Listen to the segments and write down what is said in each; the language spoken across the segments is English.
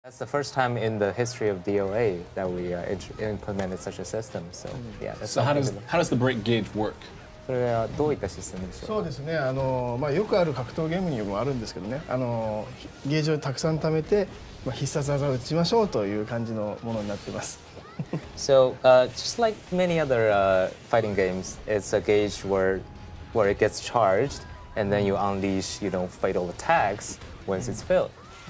That's the first time in the history of DOA that we implemented such a system. So yeah. That's So how does the break gauge work? それはどういったシステムでしょうか。そうですね。よくある格闘ゲームにもあるんですけどね。ゲージをたくさん貯めて、必殺技を打ちましょうという感じのものになっています。So just like many other fighting games, it's a gauge where it gets charged, and then you unleash, fatal attacks once it's filled.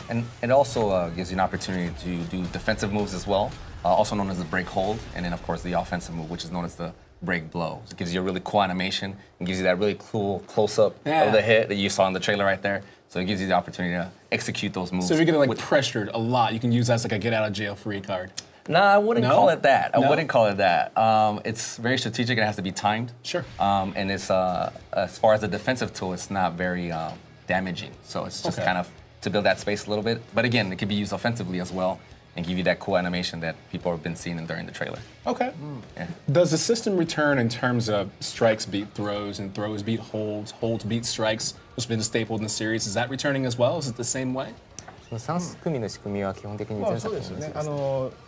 And it also gives you an opportunity to do defensive moves as well, also known as the break hold, and then of course the offensive move, which is known as the break blow. So it gives you a really cool animation and gives you that really cool close-up of the hit that you saw in the trailer right there. So it gives you the opportunity to execute those moves. So if you're getting pressured a lot, you can use that as like a get-out-of-jail-free card. No, I wouldn't call it that. I wouldn't call it that. It's very strategic. It has to be timed. Sure. And it's as far as a defensive tool, it's not very damaging. So it's just kind of to build that space a little bit. But again, it can be used offensively as well and give you that cool animation that people have been seeing during the trailer. Okay. Yeah. Does the system return in terms of strikes beat throws and throws beat holds, holds beat strikes, which has been a staple in the series? Is that returning as well? Is it the same way? 3組の仕組みは基本的に前作と同じです。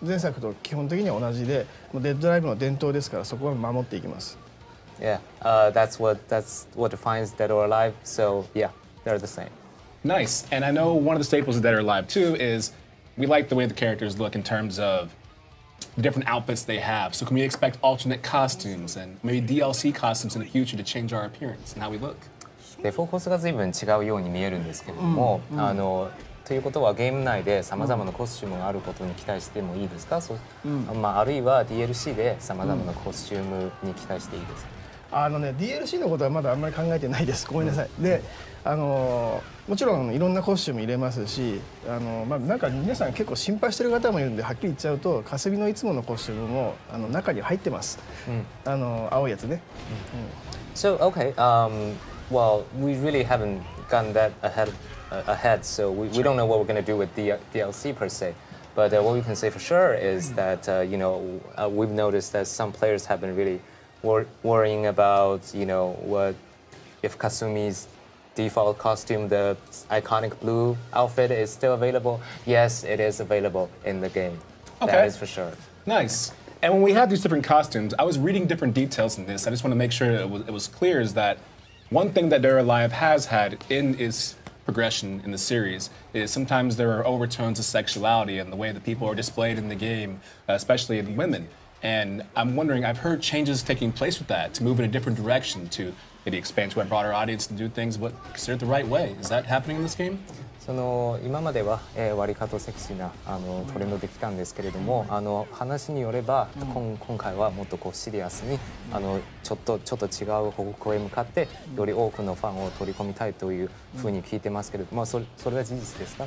前作と基本的には同じで、デッドライブの伝統ですからそこは守っていきます。Yeah, that's what defines Dead or Alive. So yeah, they're the same. Nice. And I know one of the staples of Dead or Alive too is we like the way the characters look in terms of the different outfits they have. So can we expect alternate costumes and maybe DLC costumes in the future to change our appearance and how we look? で、フォーカスが随分違うように見えるんですけれども、ということはゲーム内でさまざまなコスチュームがあることに期待してもいいですか？あるいは DLC でさまざまなコスチュームに期待していいですか？DLC のことはまだあんまり考えてないです。ごめんなさい。で、もちろんいろんなコスチューム入れますし、なんか皆さん結構心配してる方もいるんで、はっきり言っちゃうと、霞のいつものコスチュームも中に入ってます。青いやつね。So okay, well, we really haven't gotten that ahead, so we don't know what we're going to do with the DLC per se. But what we can say for sure is that we've noticed that some players have been really worrying about what if Kasumi's default costume, the iconic blue outfit, is still available. Yes, it is available in the game. Okay. That is for sure. Nice. And when we have these different costumes, I was reading different details in this. I just want to make sure it was clear is that one thing that Dead or Alive has had in its progression in the series is sometimes there are overtones of sexuality in the way that people are displayed in the game, especially in women. And I'm wondering, I've heard changes taking place with that to move in a different direction to maybe expand to a broader audience and do things what considered the right way. Is that happening in this game? 今までは割り方セクシーなトレンドできたんですけれども、話によれば今回はもっとシリアスにちょっと違う方向へ向かってより多くのファンを取り込みたいというふうに聞いてますけれども、それは事実ですか？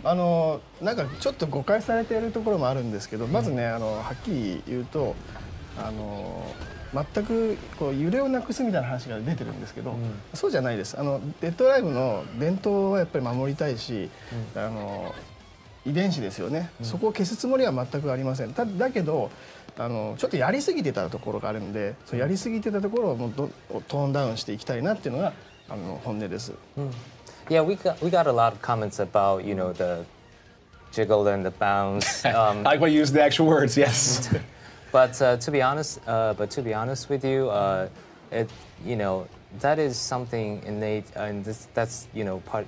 なんかちょっと誤解されているところもあるんですけど、まずねはっきり言うと全く揺れをなくすみたいな話が出てるんですけど、そうじゃないです。デッドライブの伝統はやっぱり守りたいし、遺伝子ですよね、そこを消すつもりは全くありません。だけどちょっとやりすぎてたところがあるので、そうやりすぎてたところをもうトーンダウンしていきたいなっていうのが本音です。Yeah, we got a lot of comments about the jiggle and the bounce. I like when you use the actual words. Yes. But to be honest with you, that is something innate, and that's part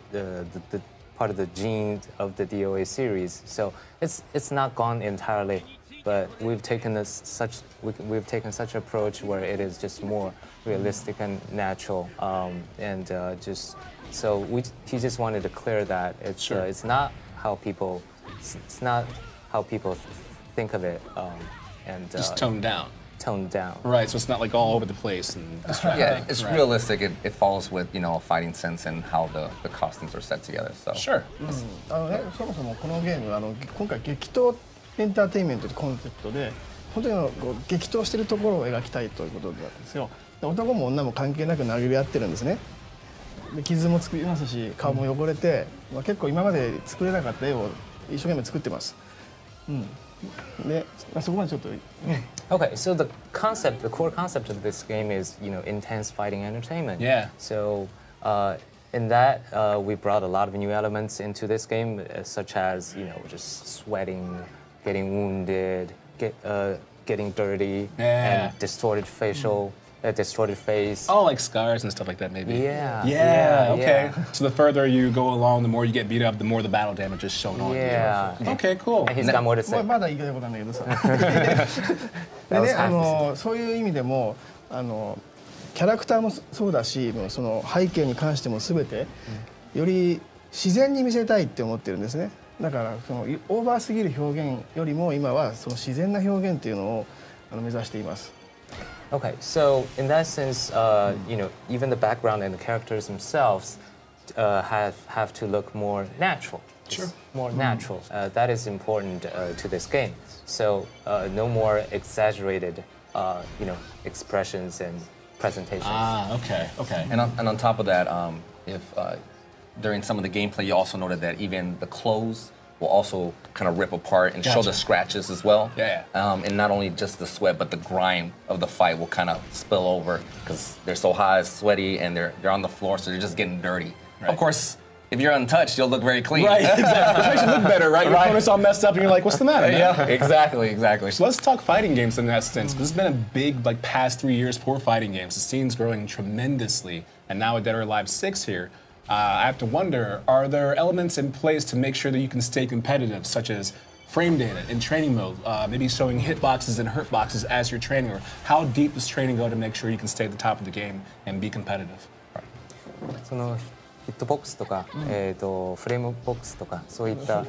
of the gene of the DOA series. So it's not gone entirely, but we've taken such approach where it is just more realistic and natural, and he just wanted to clear that it's not how people think of it. And just toned down. Toned down. Right, so it's not like all over the place and distracting. Yeah, it's realistic. It follows with a fighting sense and how the costumes are set together. So. Sure. そもそもこのゲーム今回激闘エンターテインメントというコンセプトで本当に激闘しているところを描きたいということなんですよ。男も女も関係なく殴り合ってるんですね。で傷も作りますし顔も汚れて、結構今まで作れなかった絵を一生懸命作ってます。Okay, so the core concept of this game is intense fighting entertainment. Yeah. So in that, we brought a lot of new elements into this game, such as just sweating, getting wounded, getting dirty, and distorted face. Oh, like scars and stuff like that, maybe. Yeah. Okay. So the further you go along, the more you get beat up, the more the battle damage is shown on Yeah. you. Okay, cool. And he's got more to say. まだ言いたいことなんだけどさでねそういう意味でもキャラクターもそうだしその背景に関しても全てより自然に見せたいって思ってるんですねだからそのオーバーすぎる表現よりも今はその自然な表現っていうのを目指しています Okay, so in that sense, even the background and the characters themselves have to look more natural. Sure. More natural. That is important to this game. So no more exaggerated, expressions and presentations. Ah, okay. And on top of that, if during some of the gameplay, you also noted that even the clothes will also kind of rip apart and show the scratches as well. Yeah. And not only just the sweat, but the grime of the fight will kind of spill over because they're so hot, sweaty, and they're on the floor, so they're just getting dirty. Right. Of course, if you're untouched, you'll look very clean. Right, exactly. Which makes you look better, right? Your opponent's all messed up, and you're like, what's the matter, man? Yeah, exactly. So let's talk fighting games in that sense. This has been a big, past 3 years for fighting games. The scene's growing tremendously, and now with Dead or Alive 6 here, I have to wonder, are there elements in place to make sure that you can stay competitive, such as frame data in training mode, maybe showing hitboxes and hurtboxes as you're training, or how deep does training go to make sure you can stay at the top of the game and be competitive? そのヒットボックスとか、フレームボックスとかそういった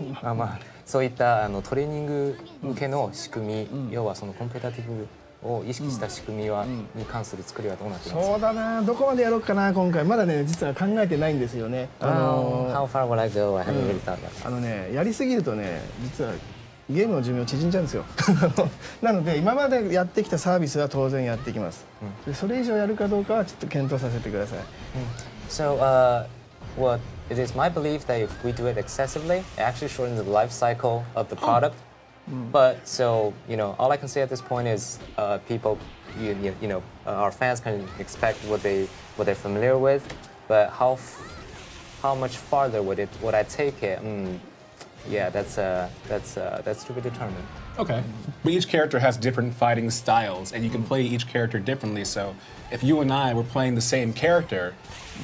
そういったトレーニング向けの仕組み、要はそのコンペタティブを意識した仕組みに関する作りはどうなっていますか？そうだな、どこまでやろうかな今回まだね実は考えてないんですよね。How far will I go? I haven't really thought about it. やりすぎるとね実はゲームの寿命縮んじゃうんですよ。なので今までやってきたサービスは当然やっていきます。でそれ以上やるかどうかはちょっと検討させてください。So, well, it is my belief that if we do it excessively, it actually shortens the life cycle of the product. But so, all I can say at this point is people, our fans can expect what they're familiar with. But how much farther would I take it? Yeah, that's to be determined. Okay, but each character has different fighting styles, and you can play each character differently. So, if you and I were playing the same character,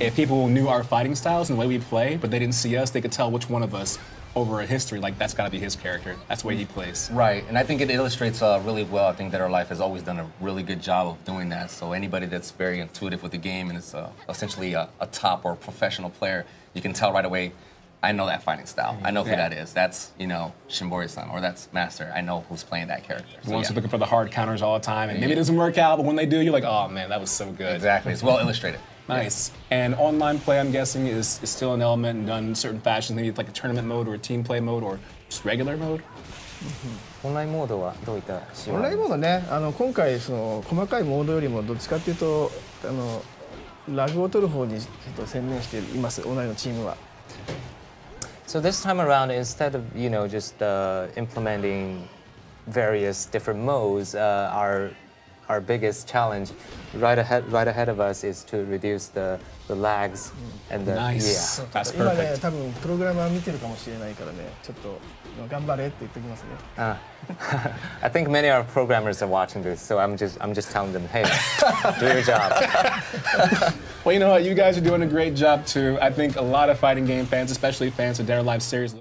if people knew our fighting styles and the way we play, but they didn't see us, they could tell which one of us over a history, that's got to be his character. That's the way he plays. Right, and I think it illustrates really well. I think that our life has always done a really good job of doing that. So anybody that's very intuitive with the game and is essentially a top or professional player, you can tell right away, I know that fighting style. I know who that is. That's, Shimbori-san, or that's Master. I know who's playing that character. The ones who are looking for the hard counters all the time, and maybe it doesn't work out, but when they do, you're like, oh man, that was so good. Exactly, it's well illustrated. Nice. And online play, I'm guessing, is still an element and done in certain fashions, maybe like a tournament mode or a team play mode or just regular mode? オンラインモードはどういった仕様オンラインモードね、今回その細かいモードよりもどっちかっていうとラグを取る方にちょっと専念していますオンラインのチームは。So this time around, instead of just implementing various different modes, our biggest challenge right ahead of us is to reduce the lags and the nice. Yeah. That's 今ね perfect. 多分プログラマー見てるかもしれないからねちょっと頑張れって言っておきますね。I think many of our programmers are watching this, so I'm just telling them, hey, do your job. Well, you know what? You guys are doing a great job too. I think a lot of fighting game fans, especially fans of Dead or Alive series.